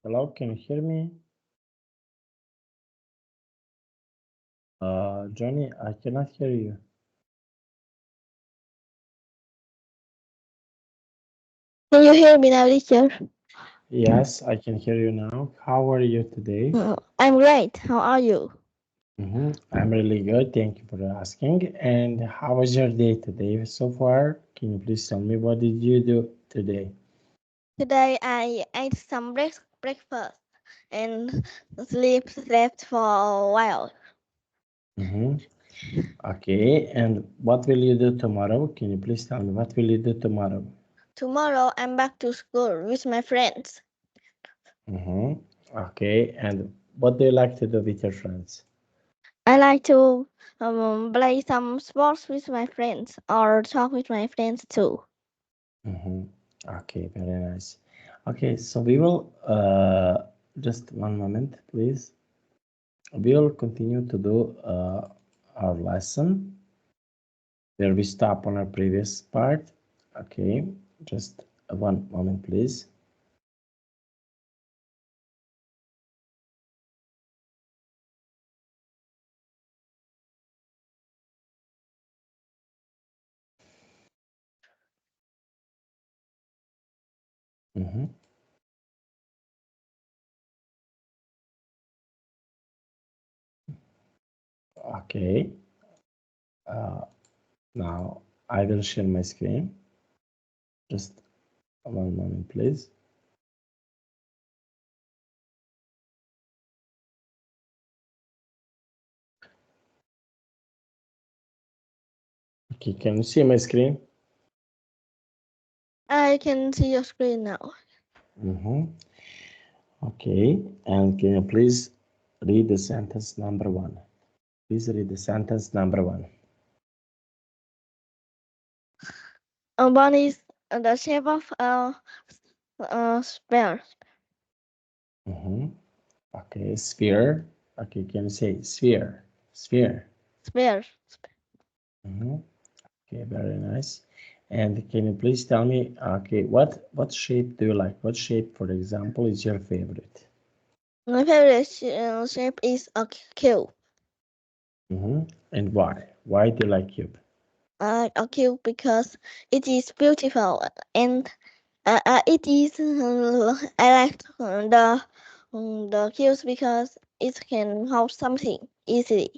Hello, can you hear me? Johnny, I cannot hear you. Can you hear me now, teacher? Yes, I can hear you now. How are you today? I'm great. How are you? I'm really good. Thank you for asking. And how was your day today so far? Can you please tell me what did you do today? Today I ate some breakfast and slept for a while. Mm-hmm. Okay, and what will you do tomorrow? Can you please tell me what will you do tomorrow? Tomorrow I'm back to school with my friends. Mm-hmm. Okay, and what do you like to do with your friends? I like to play some sports with my friends or talk with my friends too. Mm-hmm. Okay, very nice. Okay, so we will just one moment, please. We will continue to do our lesson where we stop on our previous part. Okay, just one moment, please. Mm-hmm. Okay, uh, now I will share my screen. Just one moment, please. Okay, can you see my screen? I can see your screen now. Mm-hmm. Okay, and can you please read the sentence number one? Please read the sentence number one. A bunny is the shape of a sphere. Mm-hmm. Okay, sphere. Okay, can you say sphere? Sphere. Sphere. Mm-hmm. Okay, very nice. And can you please tell me, okay, what shape do you like? What shape, for example, is your favorite? My favorite shape is a cube. Mm-hmm. And why? Why do you like cube? I like a cube because it is beautiful and it is. I like the cubes because it can hold something easily.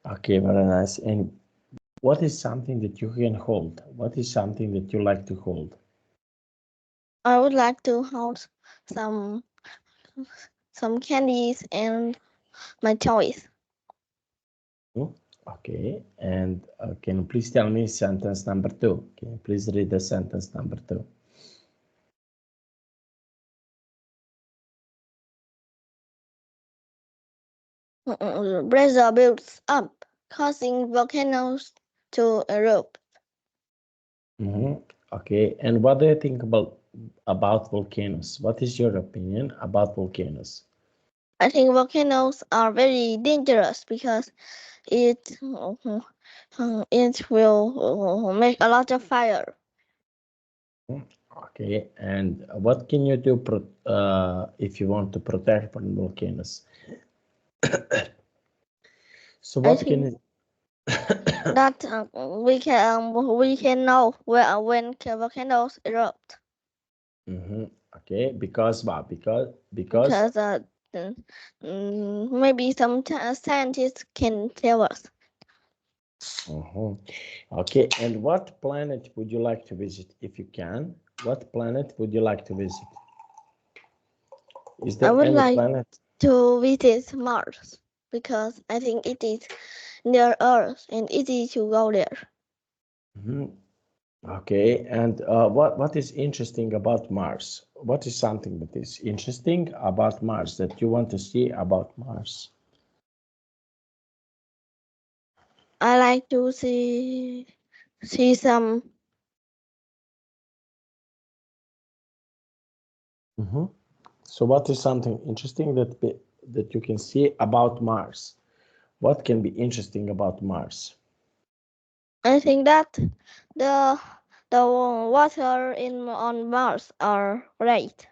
Okay, very nice. And what is something that you can hold? What is something that you like to hold? I would like to hold some some candies and my toys. Hmm? Okay, and can you please tell me sentence number two? Can you please read the sentence number two? Pressure builds up, causing volcanoes to erupt. Mm-hmm. Okay, and what do you think about volcanoes? What is your opinion about volcanoes? I think volcanoes are very dangerous because it it will make a lot of fire. Hmm. Okay, and what can you do if you want to protect from volcanoes? So I what think can that we can know when volcanoes erupt Mm-hmm. Okay, because what? Because because maybe some scientists can tell us. uh Okay, and what planet would you like to visit if you can? What planet would you like to visit? Is I there would any like planet? to visit Mars because I think it is near Earth and easy to go there. Mhm. Okay, and what is interesting about Mars? What is something that is interesting about Mars that you want to see about Mars? I like to see some. Mhm. So, what is something interesting that you can see about Mars? What can be interesting about Mars? I think that the water in on Mars are great.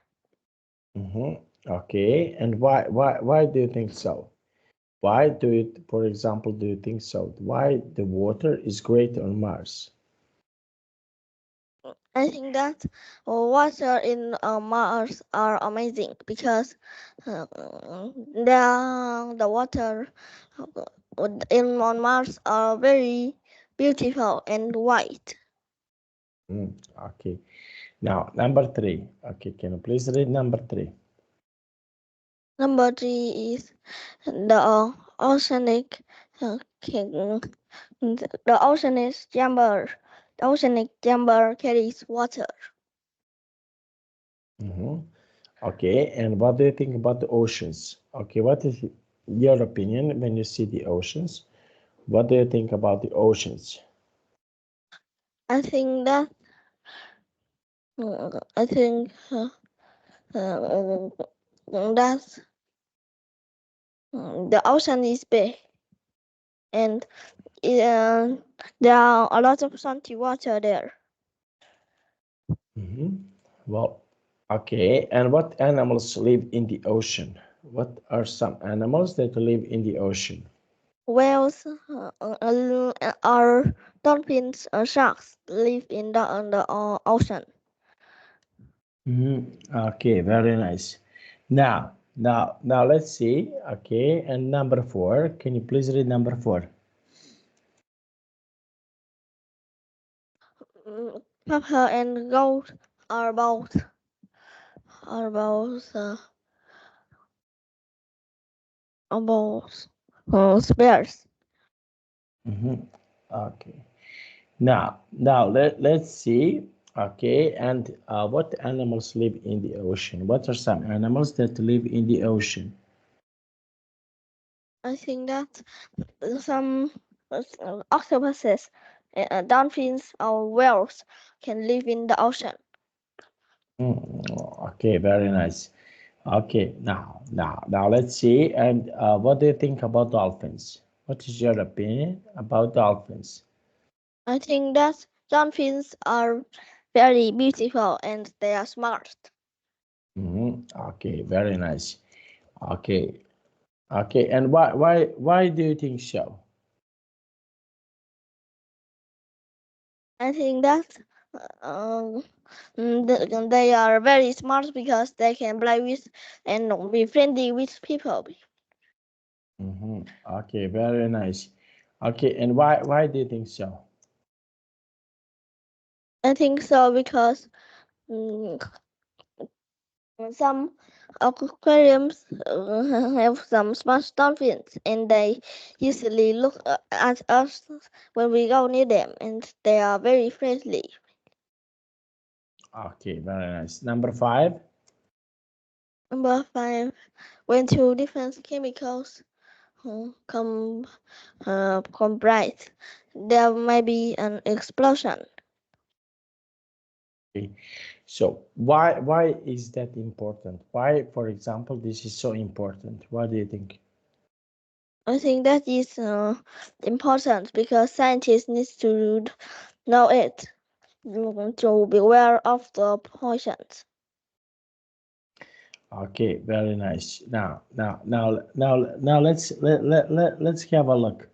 Mm-hmm. Okay, and why do you think so? Why do you, for example, do you think so? Why the water is great on Mars? I think that water in Mars are amazing because the water in on Mars are very beautiful and white. Okay. Now, number three. Okay, can you please read number three? Number three is the oceanic king. The oceanic chamber. The oceanic chamber carries water. Mm-hmm. Okay, and what do you think about the oceans? Okay, what is your opinion when you see the oceans? What do you think about the oceans? I think that I think uh, that the ocean is big and uh, there are a lot of salty water there. Mm-hmm. Well, okay, and what animals live in the ocean? What are some animals that live in the ocean? Whales are dolphins or sharks live in the ocean. Okay, very nice. Now, let's see. Okay, and number four. Can you please read number four? Copper and gold are both are both are both spares. Okay. Now let's see. Okay, and what animals live in the ocean? What are some animals that live in the ocean? I think that some octopuses, dolphins, or whales can live in the ocean. Okay, very nice. Okay, now let's see. And what do you think about dolphins? What is your opinion about dolphins? I think that dolphins are very beautiful and they are smart. Okay, very nice. Okay, okay, and why do you think so? I think that they are very smart because they can play with and be friendly with people. Okay, very nice. Okay, and why do you think so? I think so because mm, some aquariums have some smart dolphins and they usually look at us when we go near them and they are very friendly. Okay, very nice. Number five. Number five, when two different chemicals combine, there may be an explosion. Okay. So why is that important? Why, for example, this is so important? What do you think? I think that is important because scientists need to know it to beware of the poisons. Okay, very nice. Now let's have a look.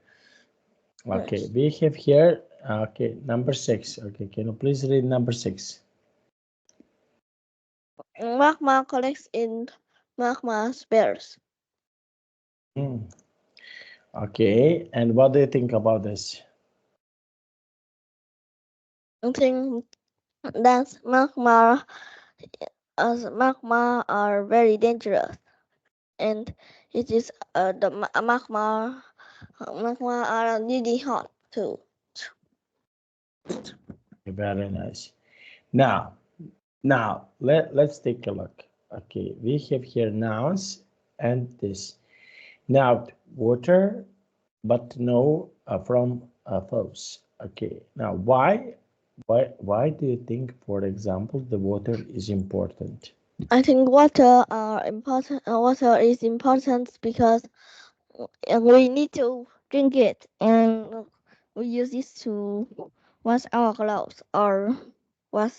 Okay, Yes. we have here okay, number six. Okay, can you please read number six? Magma collects in magma spheres. Hmm. Okay, and what do you think about this? I think that magma are very dangerous, and it is the magma are really hot too. Very nice. Now, let's take a look. Okay, we have here nouns and this. Now, water, but no from foes. Okay, now why do you think, for example, the water is important? I think water are important. Water is important because we need to drink it, and we use this to wash our clothes or wash.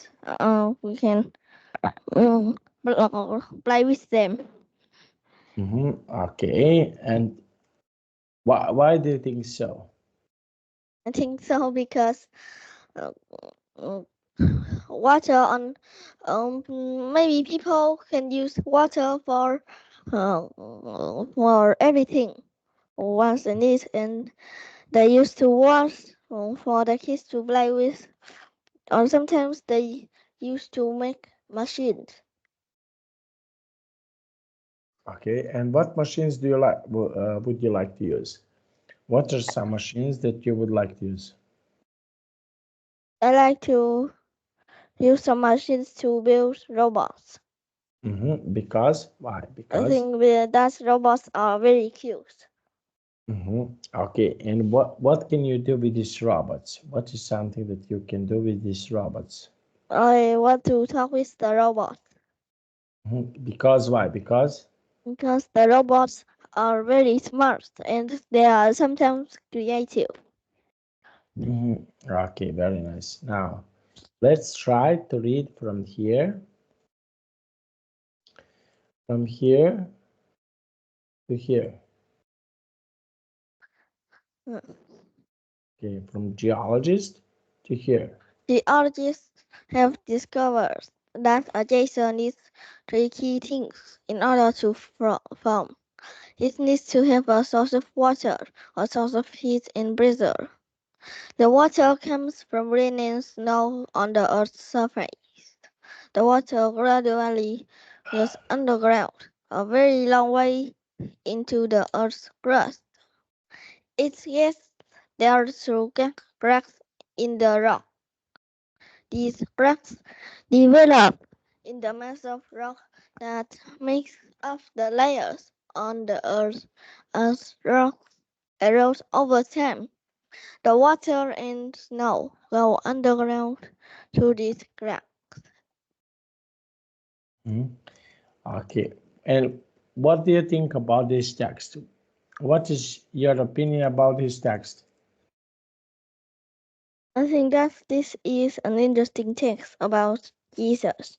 We can. play with them. Okay, and why do you think so? I think so because uh, uh, water on maybe people can use water for everything once they need, and they used to wash for the kids to play with, or sometimes they used to make machines. Okay, and what machines do you like? Would you like to use? What are some machines that you would like to use? I like to use some machines to build robots. Because why? I Because. think that robots are very cute. Okay, and what can you do with these robots? What is something that you can do with these robots? I want to talk with the robot Because why? Because. because the robots are very smart and they are sometimes creative. Okay, very nice. Now, let's try to read from here to here. Okay, from geologist to here. Geologists have discovered that a geyser needs three key things in order to form. It needs to have a source of water, a source of heat, and pressure. The water comes from rain and snow on the Earth's surface. The water gradually goes underground, a very long way into the Earth's crust. It gets there through cracks in the rock. These cracks develop in the mass of rock that makes up the layers on the Earth. As rock erodes over time, the water and snow go underground through these cracks. Mhm. Okay, and what do you think about this text? What is your opinion about this text? I think that this is an interesting text about Jesus.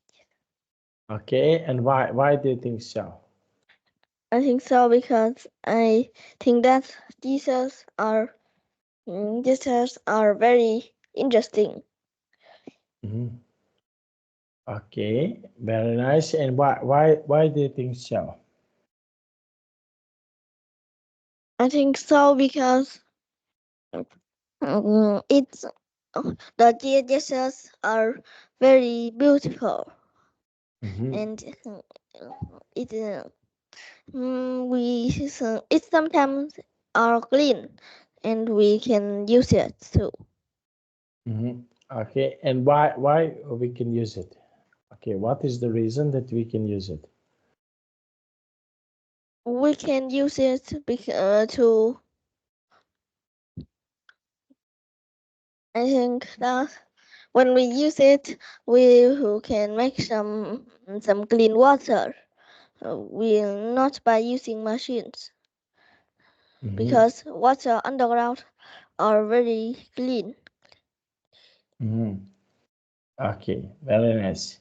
Okay, and why do you think so? I think so because I think that Jesus are very interesting. Mhm. Okay, very nice. And why do you think so? I think so because it's the Jesus are very beautiful Mhm. and it it sometimes are clean and we can use it too. Okay, and why we can use it? Okay, what is the reason that we can use it? We can use it to. I think that when we use it, we can make some clean water. We not by using machines Mhm. because water underground are very clean. Mhm. Okay, very nice.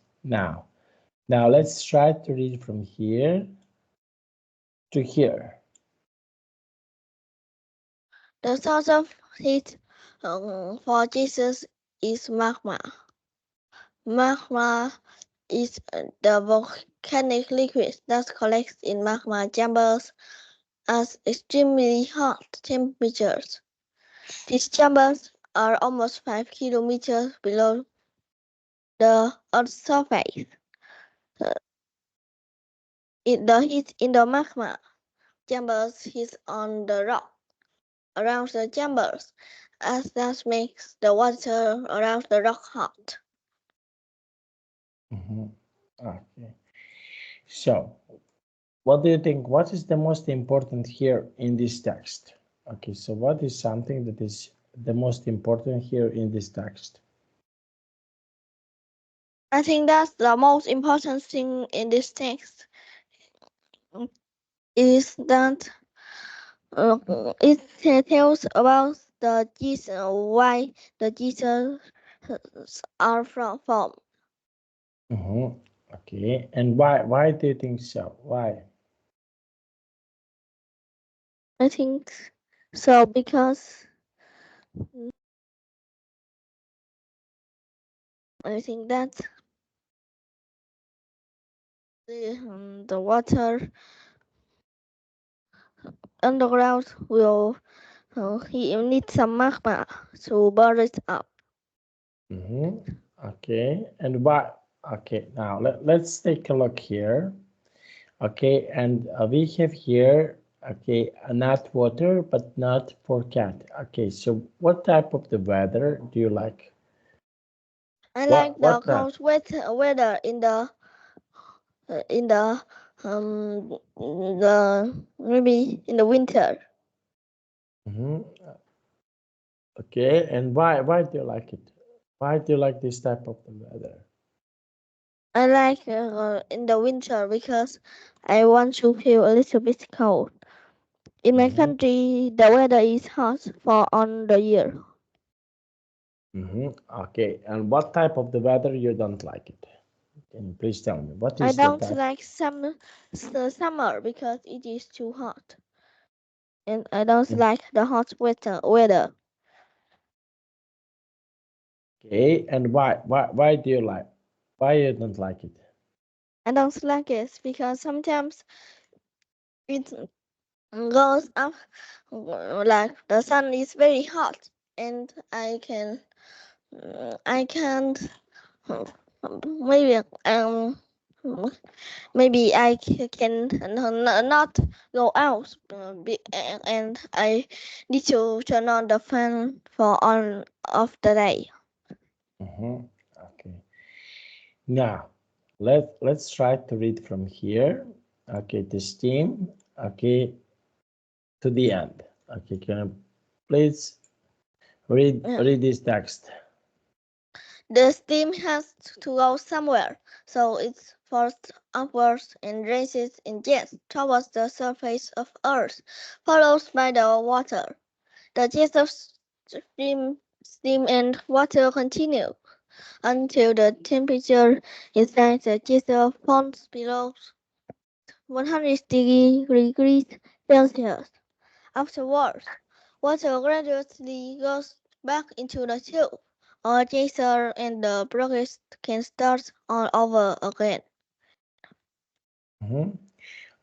Now let's try to read from here to here. The source of heat for Jesus is magma. Magma is the volcanic liquid that collects in magma chambers at extremely hot temperatures. These chambers are almost 5 kilometers below the Earth's surface. Uh, the heat in the magma chambers hits on the rock around the chambers, as that makes the water around the rock hot. Mhm. Okay. So, what do you think? What is the most important here in this text? Okay, so what is something that is the most important here in this text? I think that's the most important thing in this text is that it tells about the Jesus, why the Jesus are from. Mhm. Okay, and why do you think so? Why? I think so because I think that the water underground will he need some magma to burn it up. Mm-hmm. Okay, and why? Okay, now let's take a look here. Okay, and we have here, okay, not water, but not forecast. Okay, so what type of the weather do you like? I like the What not? cold weather in the maybe in the winter. Mm-hmm. Okay, and why do you like it? Why do you like this type of the weather? I like in the winter because I want to feel a little bit cold. In my Mm-hmm. country, the weather is hot for all the year. Mm-hmm. Okay, and what type of the weather you don't like it? Can you please tell me what I is the don't type? like summer because it is too hot, and I don't like the hot weather. Okay, and why do you like? Why you don't like it? I don't like it because sometimes it goes up like the sun is very hot, and I can't maybe maybe I can not go out and I need to turn on the fan for all of the day. Mm-hmm. Okay. Now, let's try to read from here. Okay, the steam. Okay, to the end. Okay, can you please Yeah. read this text? The steam has to go somewhere, so it's forced upwards and races in jets towards the surface of Earth, followed by the water. The jets of steam and water continue until the temperature inside the geyser falls below 100 degrees Celsius. Afterwards, water gradually goes back into the tube or geyser and the process can start all over again. Mm-hmm.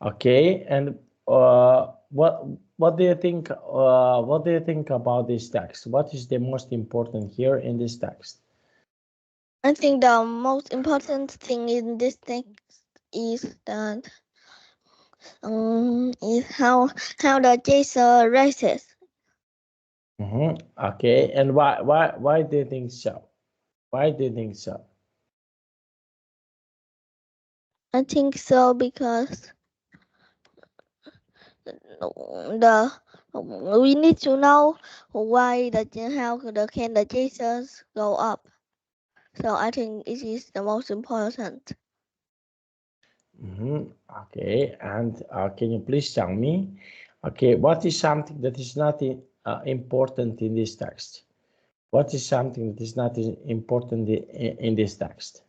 Okay, and what do you think? What do you think about this text? What is the most important here in this text? I think the most important thing in this text is that is how the geyser rises. Mm-hmm. Okay, and why do you think so? Why do you think so? I think so because the we need to know why the how the can the geysers go up. So I think it is the most important. Mm-hmm. Okay, and can you please tell me, okay, what is something that is not important in this text? What is something that is not important in this text?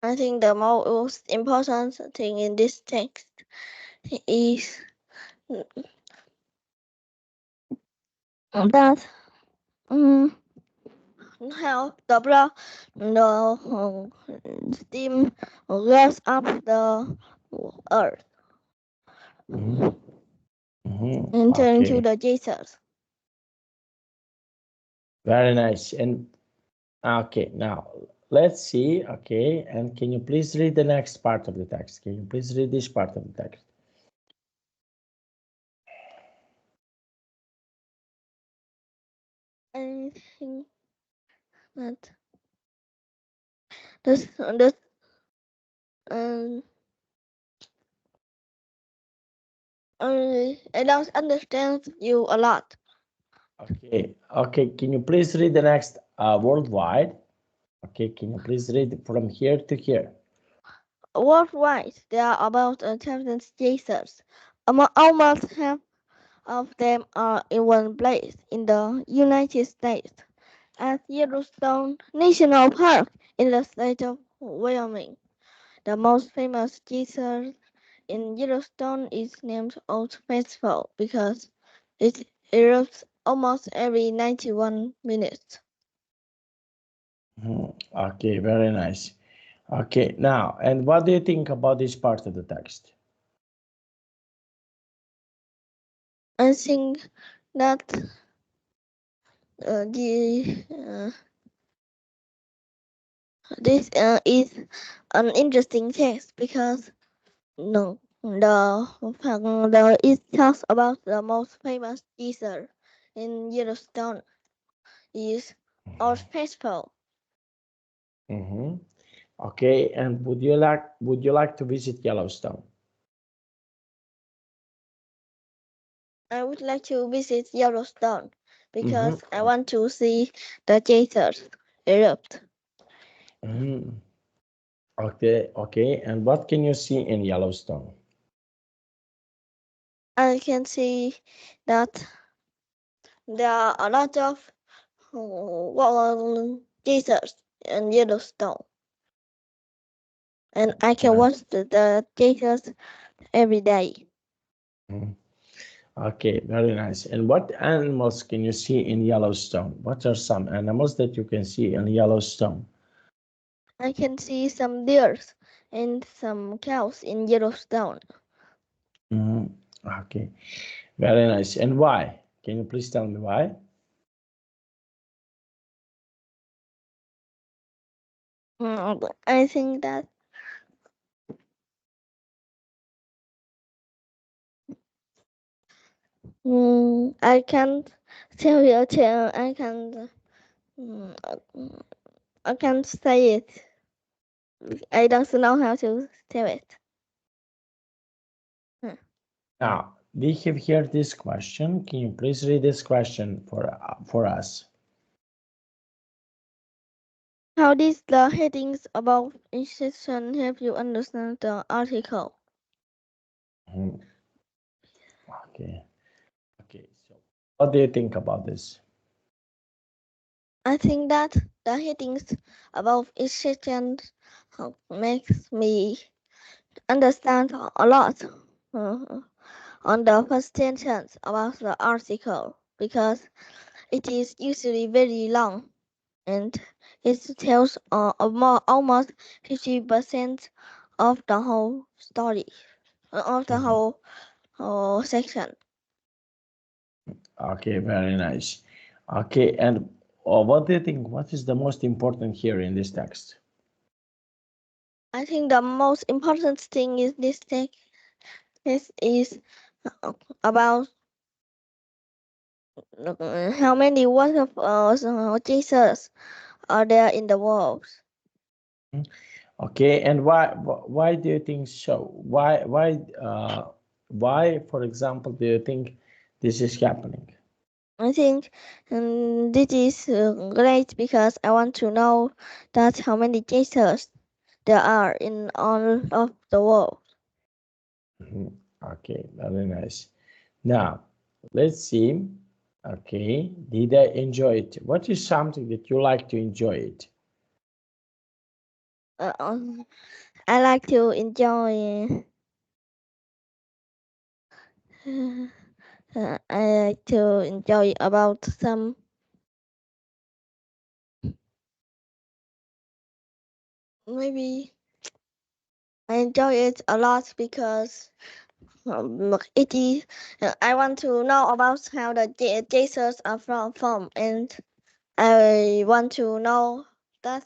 I think the most important thing in this text is that um, how the steam goes up the earth Mm-hmm. Mm-hmm. and turn into Okay, the geysers. very nice. And okay, now let's see. Okay, and can you please read the next part of the text? Can you please read this part of the text? I think that this um I don't understand you a lot. Okay, okay. Can you please read the next worldwide? Okay, can you please read from here to here? Worldwide, there are about 1,000 geysers. Almost half of them are in one place in the United States. at Yellowstone National Park in the state of Wyoming. The most famous geyser in Yellowstone is named Old Faithful because it erupts almost every 91 minutes. Okay, very nice. Okay, now, and what do you think about this part of the text? I think that the this is an interesting text because no, it talks about the most famous geyser in Yellowstone is Old Faithful. Mm-hmm. Okay, and would you like to visit Yellowstone? I would like to visit Yellowstone Mm-hmm. because I want to see the geysers erupt. Mm-hmm. Okay, okay, and what can you see in Yellowstone? I can see that there are a lot of geysers in Yellowstone, and I can watch the geysers every day. Mhm. Okay, very nice. And what animals can you see in Yellowstone? What are some animals that you can see in Yellowstone? I can see some deers and some cows in Yellowstone. Mhm. Okay, very nice. And why? Can you please tell me why? I think that I can't tell you. I can't. Mm, I can't say it. I don't know how to tell it. Hmm. Now, we have here this question. Can you please read this question for us? How did the headings above each section help you understand the article? Mhm. Okay, okay. So, what do you think about this? I think that the headings above each section makes me understand a lot uh, on the first sentence about the article because it is usually very long and it tells almost 50% of the whole story, of the Mhm. whole section. Okay, very nice. Okay, and what do you think? What is the most important here in this text? I think the most important thing is this is about how many Jesus are there in the world. Okay, and why do you think so? Why, for example, do you think this is happening? I think this is great because I want to know that how many Jesus there are in all of the world. Mhm. Okay, very nice. Now, let's see. Okay, did I enjoy it? What is something that you like to enjoy it? Uh, I like to enjoy. I like to enjoy about some. Maybe I enjoy it a lot because it is. I want to know about how the Jesus are from, and I want to know that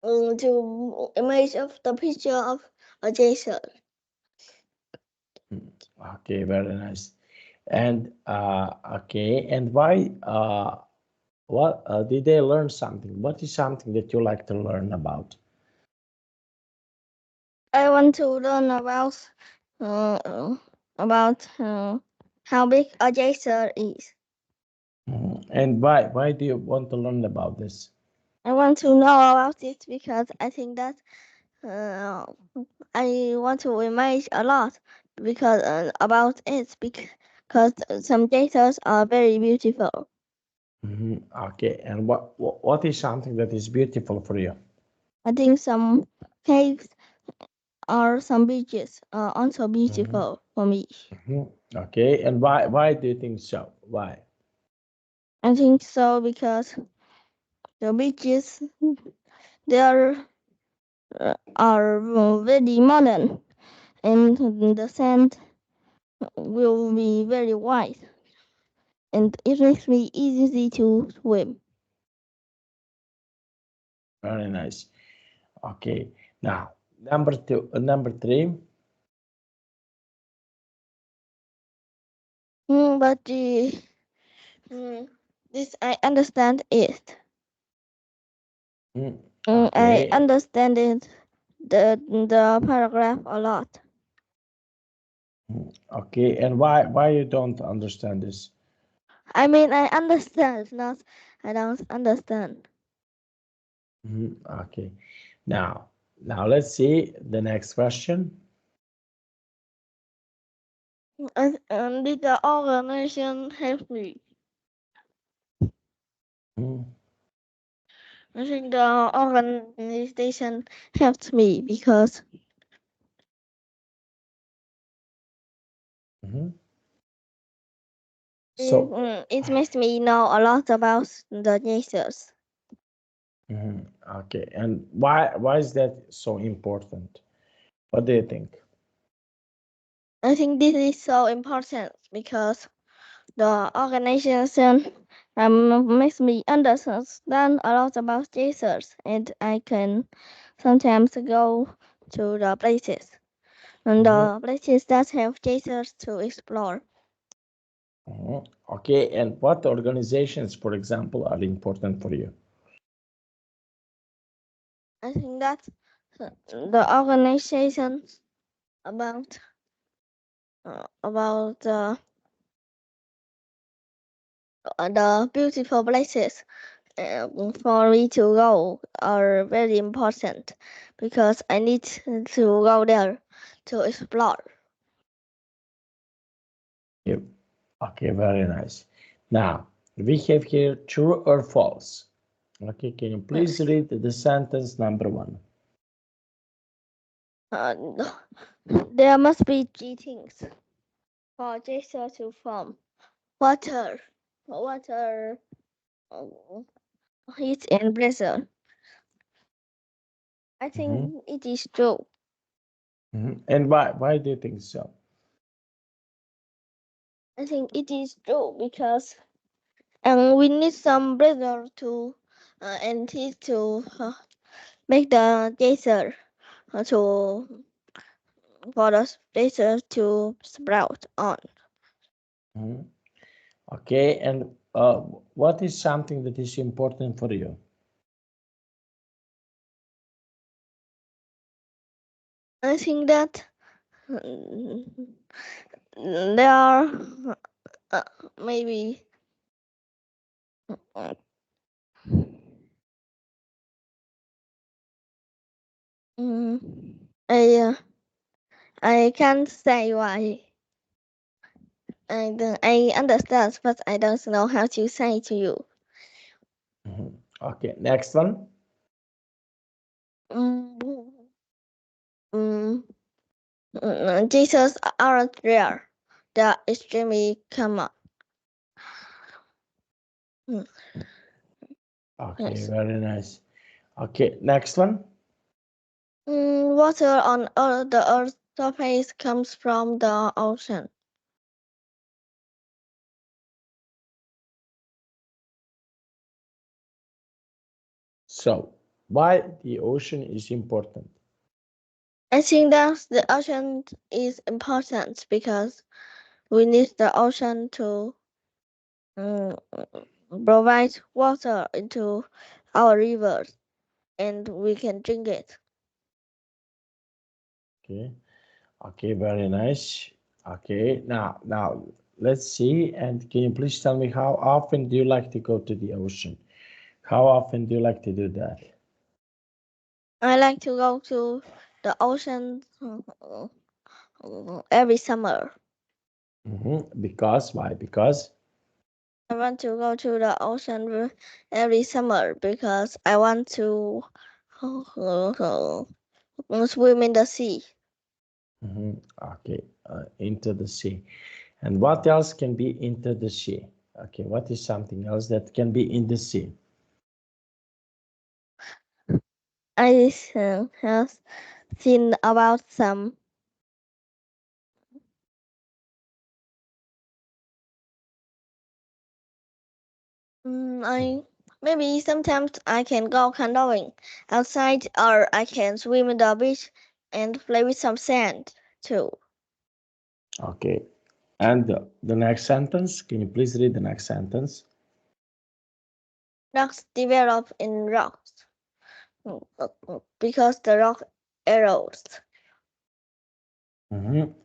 to image of the picture of a Jesus. Hmm. Okay, very nice. And okay, and why? What did they learn something? What is something that you like to learn about? I want to learn uh, about how big a Jesus is. Mhm. And why? Why do you want to learn about this? I want to know about it because I think that uh, I want to imagine a lot because about it because some data are very beautiful. Okay, and what is something that is beautiful for you? I think some caves or some beaches are also Mhm, beautiful for me. Okay, and why do you think so? Why? I think so because the beaches there are very modern and the sand will be very white and it makes me easy to swim. Very nice. Okay, now number three. But mm, this I understand it. Mm, I Okay, understand it the paragraph a lot. okay, and why you don't understand this? I mean I understand, not I don't understand. Okay, now let's see the next question. And did the organization help me? Mhm, I think the organization helped me because mhm. So, it makes me know a lot about the Jesus. okay, and why is that so important? What do you think? I think this is so important because the organization makes me understand a lot about Jesus, and I can sometimes go to the places and Mhm, the places that have Jesus to explore. Okay, and what organizations, for example, are important for you? I think that the organization about about the beautiful places for me to go are very important because I need to go there to explore. Yep. Okay, very nice. Now, we have here true or false. Okay, can you please read the sentence number one? Uh, there must be three things for Jesus to form: water, uh, heat, and pressure. I Mhm, think it is true. And why do you think so? I think it is true because we need some pressure to and heat to make the geyser to for the geyser to sprout on. Mhm. Okay, and what is something that is important for you? I think that mm, there are maybe uh, mm, I I can't say why. I understand, but I don't know how to say to you. Okay, next one. Mm, mm, Jesus aren't rare. They're extremely common. Mm, Okay, yes. very nice. Okay, next one. Water on the Earth's surface comes from the ocean. So, why the ocean is important? I think that the ocean is important because we need the ocean to um, provide water into our rivers and we can drink it. Okay, okay, very nice. Okay, now let's see. And can you please tell me how often do you like to go to the ocean? How often do you like to do that? I like to go to the ocean every summer Because why? Because. I want to go to the ocean every summer because I want to swim in the sea. Mhm. Okay, into the sea. And what else can be into the sea? Okay, what is something else that can be in the sea? I have seen about some. I maybe sometimes I can go canoeing outside, or I can swim in the beach and play with some sand too. Okay, and the next sentence, can you please read the next sentence? Rocks develop in rocks because the rock erodes.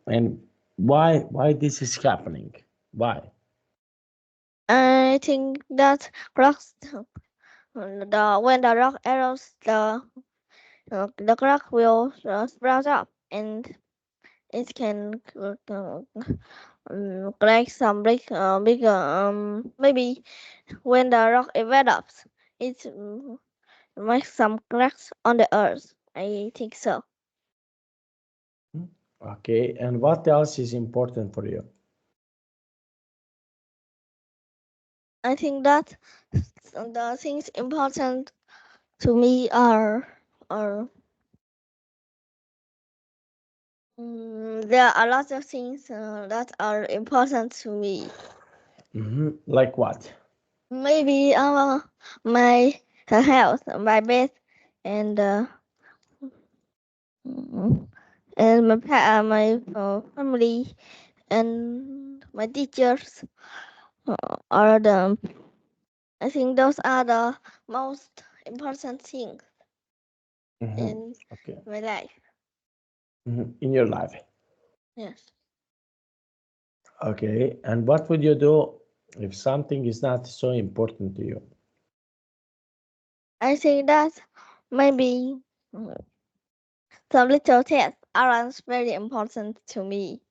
And why this is happening? Why? I think that rocks when the rock erodes, the rock will sprout up and it can like some big maybe when the rock develops, it makes some cracks on the earth. I think so. Mhm. Okay, and what else is important for you? I think that the things important to me are there are lots of things that are important to me. Like what? Maybe my health, my bed, and mm, and my family and my teachers are the. I think those are the most important things in Okay. my life. In your life. Yes, Okay, and what would you do if something is not so important to you? I think that maybe mm, some little tests aren't very important to me.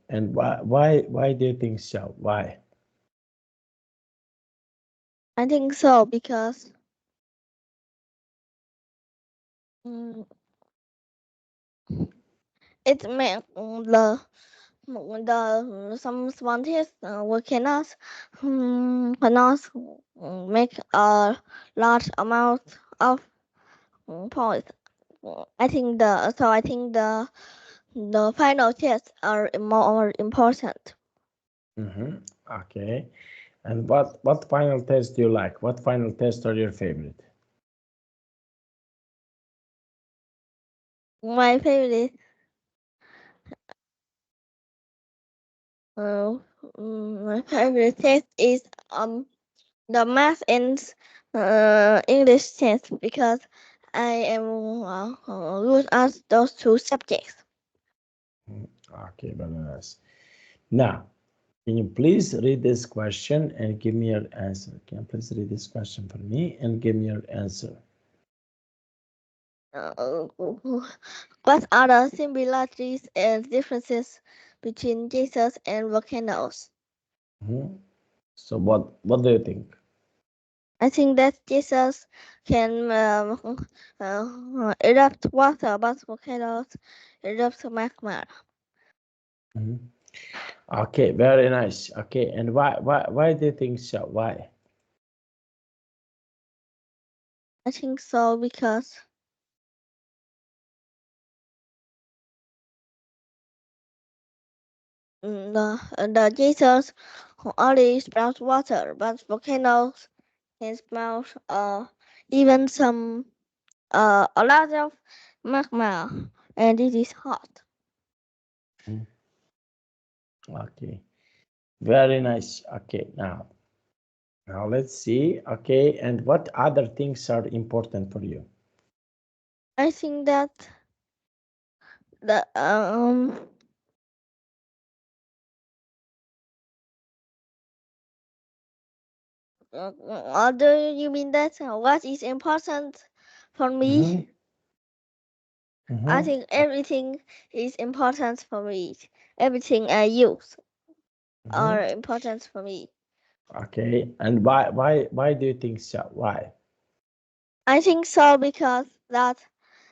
And why do you think so? Why? I think so because mm, it makes some sponges we cannot make a large amount of points. I think the final tests are more important. hmm Okay, and what final test do you like? What final tests are your favorite? My favorite uh, my favorite test is the math and English test because I am good at those two subjects. Okay, very nice. Now, can you please read this question and give me your answer? Can you please read this question for me and give me your answer? Uh, what are the similarities and differences between geysers and volcanoes? Mhm. So what do you think? I think that geysers can erupt water, but volcanoes erupt magma. Mhm. Okay, very nice. Okay, and why do you think so? Why? I think so because the geysers only sprout water, but volcanoes can sprout even some a lot of magma, and it is hot. Mhm. Okay, very nice. Okay, now let's see. Okay, and what other things are important for you? I think that the do you mean that what is important for Mm-hmm. me? I Mm-hmm. think everything is important for me. Everything I use. are important for me. Okay, and why do you think so? Why? I think so because that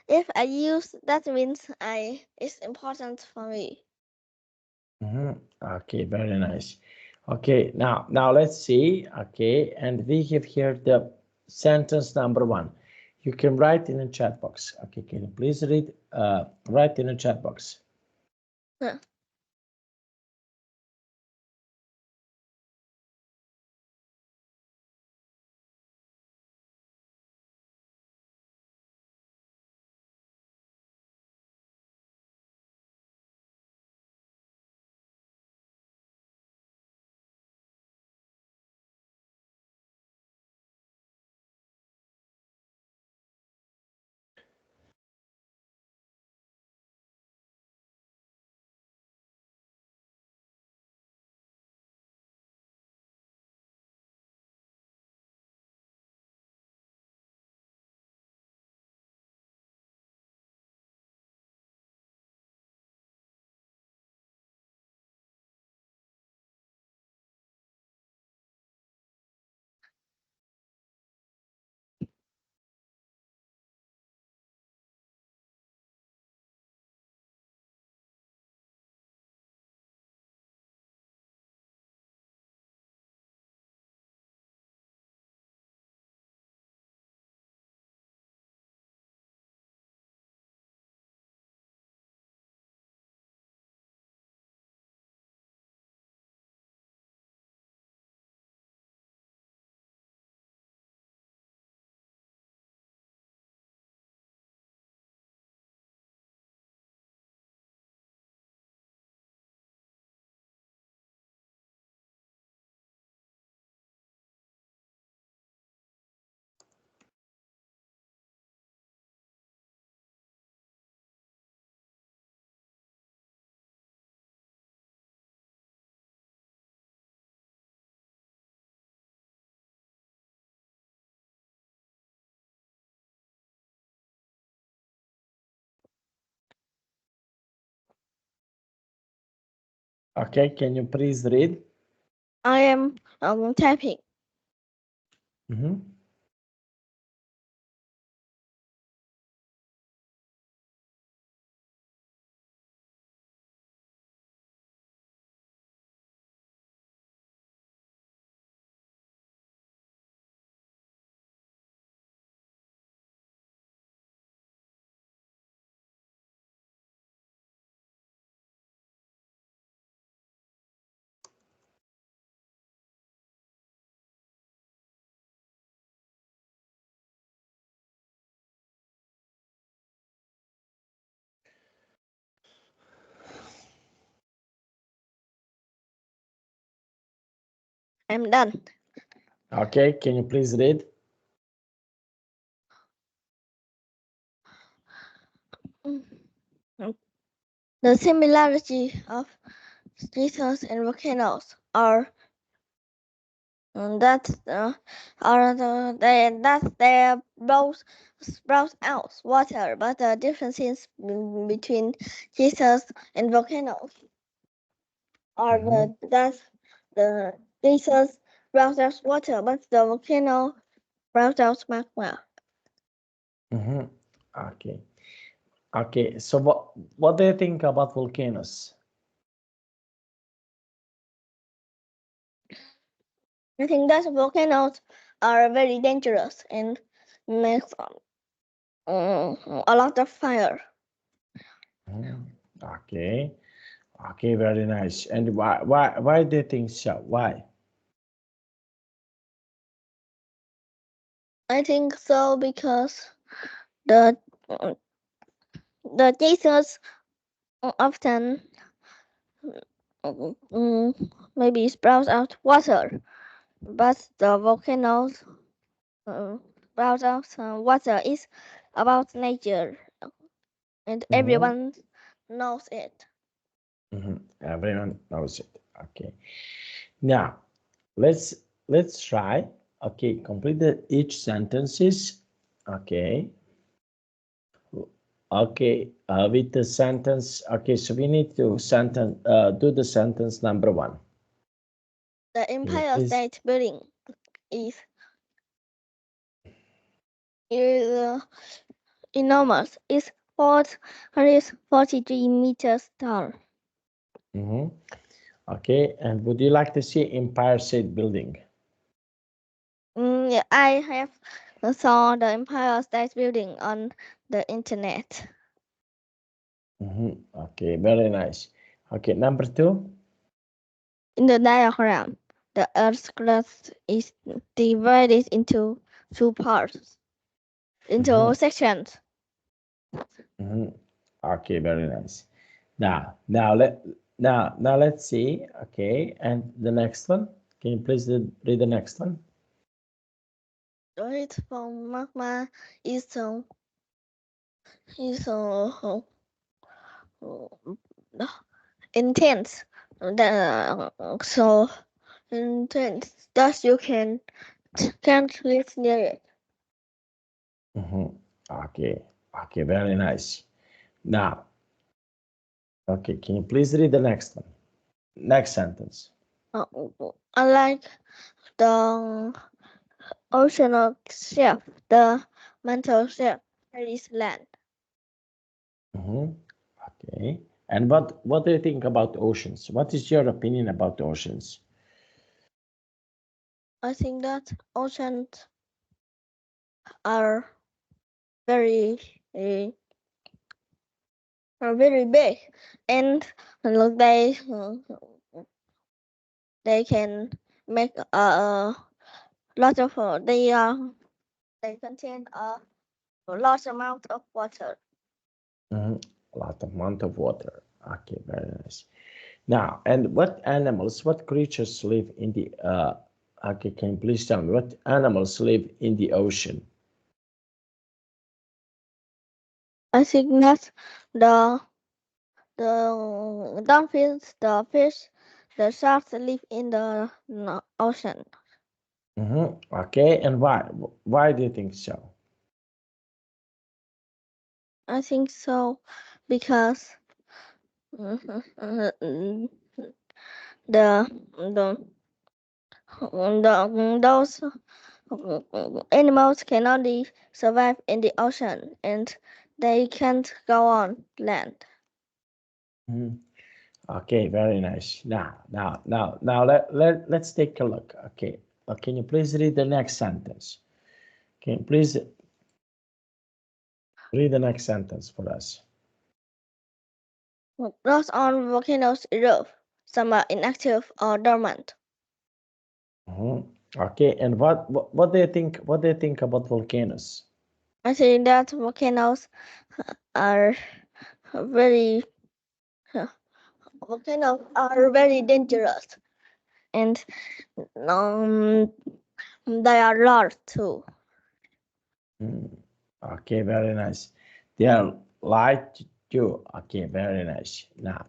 if I use that means it's important for me. Okay, very nice. Okay, now let's see. Okay, and we have here the sentence number 1. You can write in the chat box. Okay, can you please read? Write in the chat box. Yeah. Okay, can you please read? I am typing. I'm done. Okay, can you please read? The similarity of geysers and volcanoes are that they both sprout out water, but the differences between geysers and volcanoes are that the geysers sprout out water, but the volcano sprouts out magma. Okay. Okay, so what do you think about volcanoes? I think that volcanoes are very dangerous and makes a lot of fire. Okay. Okay, very nice. And why do you think so? Why? I think so because the geysers often maybe sprout out water, but the volcanoes sprout out water is about nature, and everyone knows it. Everyone knows it. Okay. Now let's try. Okay, complete each sentences. Okay. Okay, with the sentence. Okay, so we need to do the sentence number 1. The Empire State Building is enormous. It's 443 meters tall. Okay, and would you like to see Empire State Building? Yeah, I have saw the Empire State Building on the internet. Okay, very nice. Okay, number 2. In the diagram, the Earth's crust is divided into two parts, into sections. Okay, very nice. Now let's see. Okay, and the next one. Can you please read the next one? The heat from magma is intense. So intense that you can't reach near it. Okay, very nice. Now, okay, can you please read the next one? Next sentence. Unlike the oceanic shelf, the mantle shelf carries land. Okay, and what do you think about oceans? What is your opinion about oceans? I think that oceans are very are very big, and look they can make a lot of they contain a large amount of water. A lot of amount of water. Okay, very nice. Now, and what animals, what creatures live in the okay, can you please tell me what animals live in the ocean? I think that the dolphins, the fish, the sharks live in the ocean. Okay, and why? Why do you think so? I think so because the the those animals can only survive in the ocean and they can't go on land. Okay, very nice. Now let's take a look. Okay, can you please read the next sentence? Can you please read the next sentence for us? Rocks on volcanoes erupt. Some are inactive or dormant. Okay, and what do you think? What do you think about volcanoes? I think that volcanoes are very dangerous and um, they are large too. Okay, very nice. They are light too. Okay, very nice. Now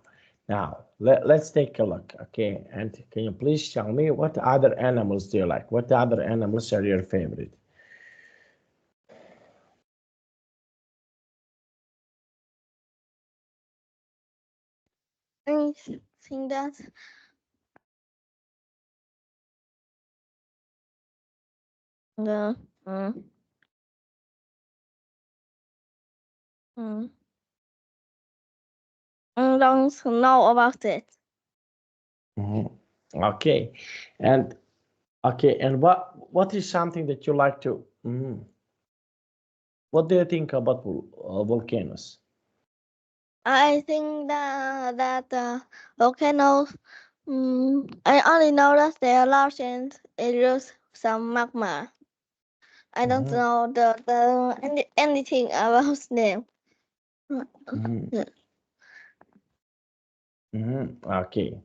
let's take a look. Okay, and can you please tell me what other animals do you like? What other animals are your favorite? I think that the mm, I don't know about it. Okay, and what is something that you like to? What do you think about volcanoes? I think that volcanoes. I only know that they are large and erupts some magma. I don't know anything about them. Okay.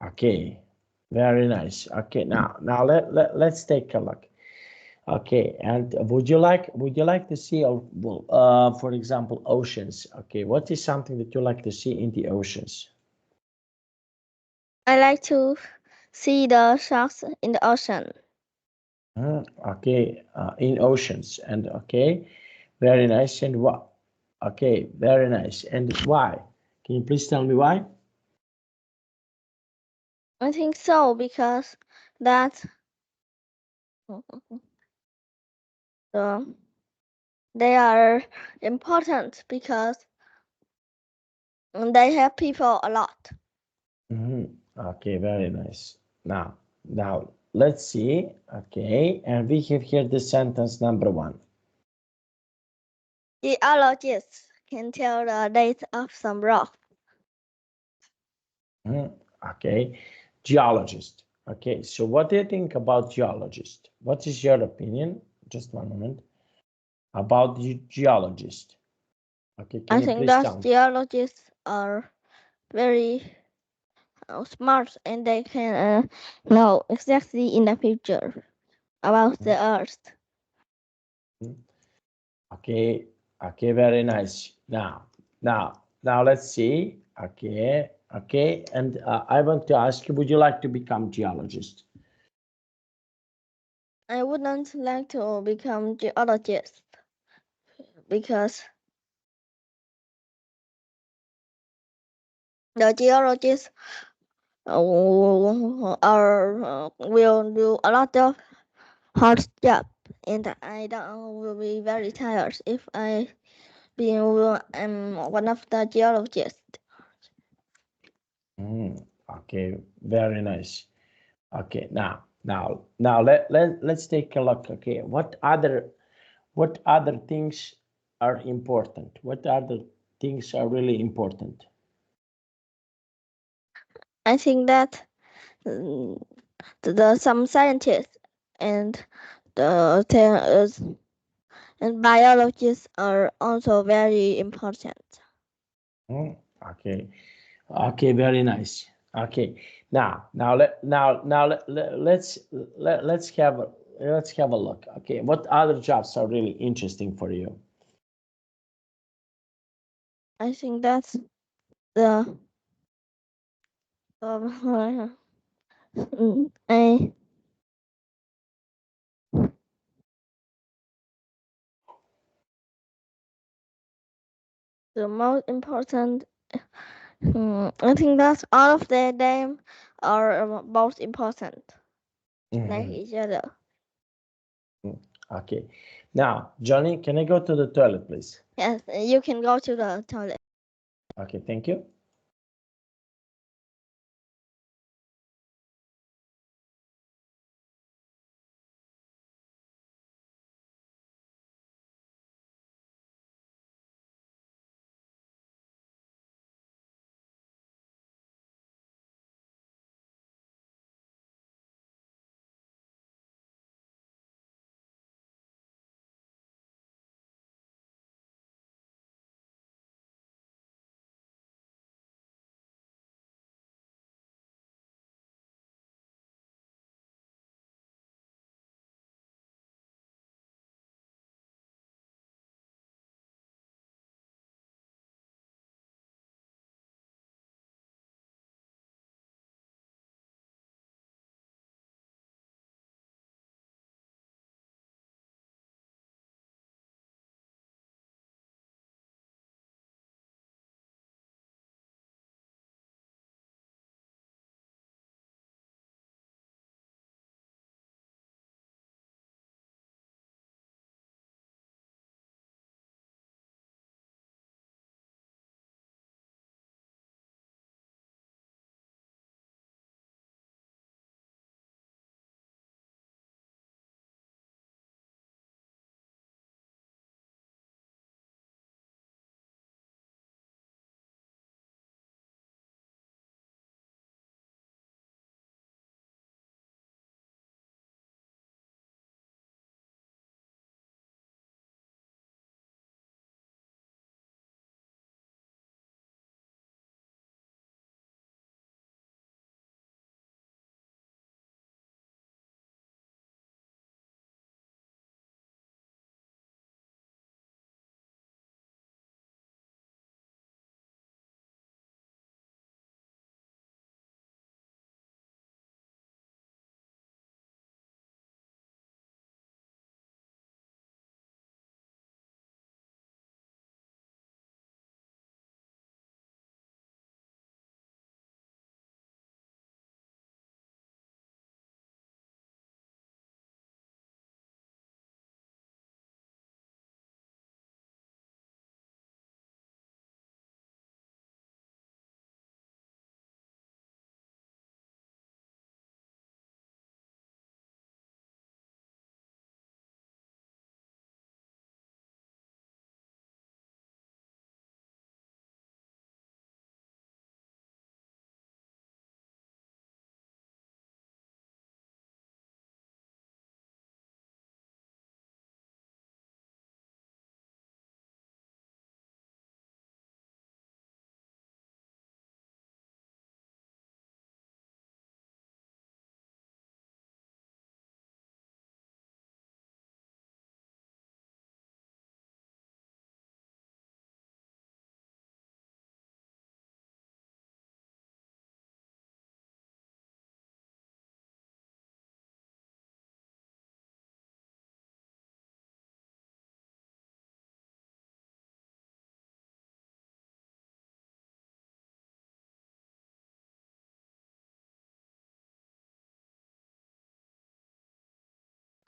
Okay, very nice. Okay, now let's take a look. Okay, and would you like to see for example oceans? Okay, what is something that you like to see in the oceans? I like to see the sharks in the ocean. Okay, in oceans and okay, very nice. And what? Okay, very nice. And why? Can you please tell me why? I think so because that the they are important because they help people a lot. Okay, very nice. Now let's see. Okay, and we have here the sentence number one. Geologists can tell the date of some rock. Okay, geologist. Okay, so what do you think about geologist? What is your opinion? Just one moment. About the geologist. Okay, can I you think please that tell me? geologists are very smart and they can know exactly in the future about the Earth. Okay, okay, very nice. Now let's see. Okay, and I want to ask you, would you like to become geologist? I wouldn't like to become geologist because the geologists will do a lot of hard job, and I don't will be very tired if I be one of the geologists. Okay, very nice. Okay, now let's take a look. Okay, what other things are important? What other things are really important? I think that mm, some scientists and the and biologists are also very important. Okay, okay, very nice. Okay, let's have a look. Okay, what other jobs are really interesting for you? I think that's the I, the most important. I think that all of them are both important, like Mhm. each other. Okay, now Johnny, can I go to the toilet, please? Yes, you can go to the toilet. Okay, thank you.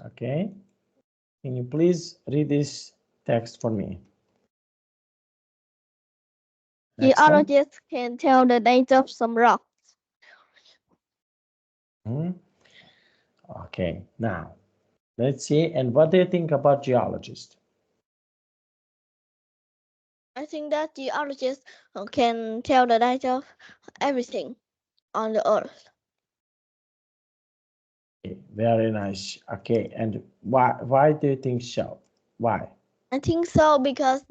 Okay, can you please read this text for me? Next one. Geologists can tell the age of some rocks. Okay, now let's see. And what do you think about geologists? I think that geologists can tell the age of everything on the earth. Okay, very nice. Okay, and why do you think so? Why? I think so because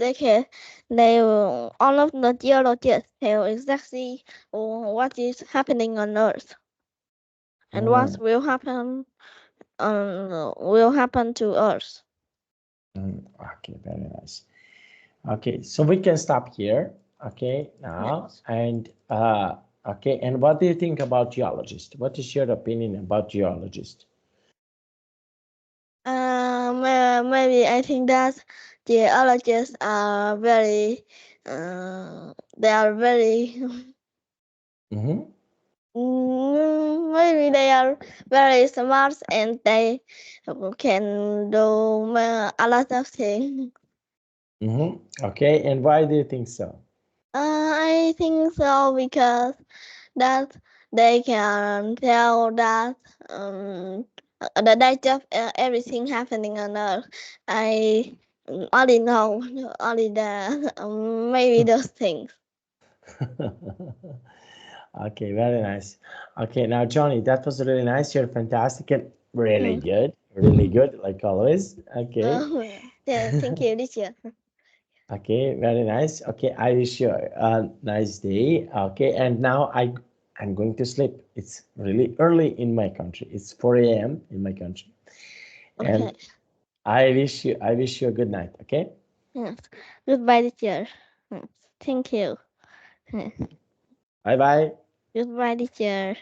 all of the geologists tell exactly what is happening on Earth and what Mm, will happen to Earth. okay, very nice. Okay, so we can stop here. Okay, now Yes. and okay, and what do you think about geologists? What is your opinion about geologists? Maybe I think that geologists are very, they are very, Mm-hmm. maybe they are very smart and they can do a lot of things. Mm-hmm. Okay, and why do you think so? I think so because that they can tell that the date of everything happening on Earth. I only know only the maybe those things. Okay, very nice. Okay, now Johnny, that was really nice. You're fantastic and Mm. really good, like always. Okay, Yeah, thank you, teacher. okay, very nice. Okay, I wish you a nice day. Okay, and now I'm going to sleep. It's really early in my country. It's 4 a.m. in my country, Okay. and I wish you a good night. Okay, Yes. Goodbye, teacher. Yes. Thank you. Yes. bye bye. Goodbye, teacher.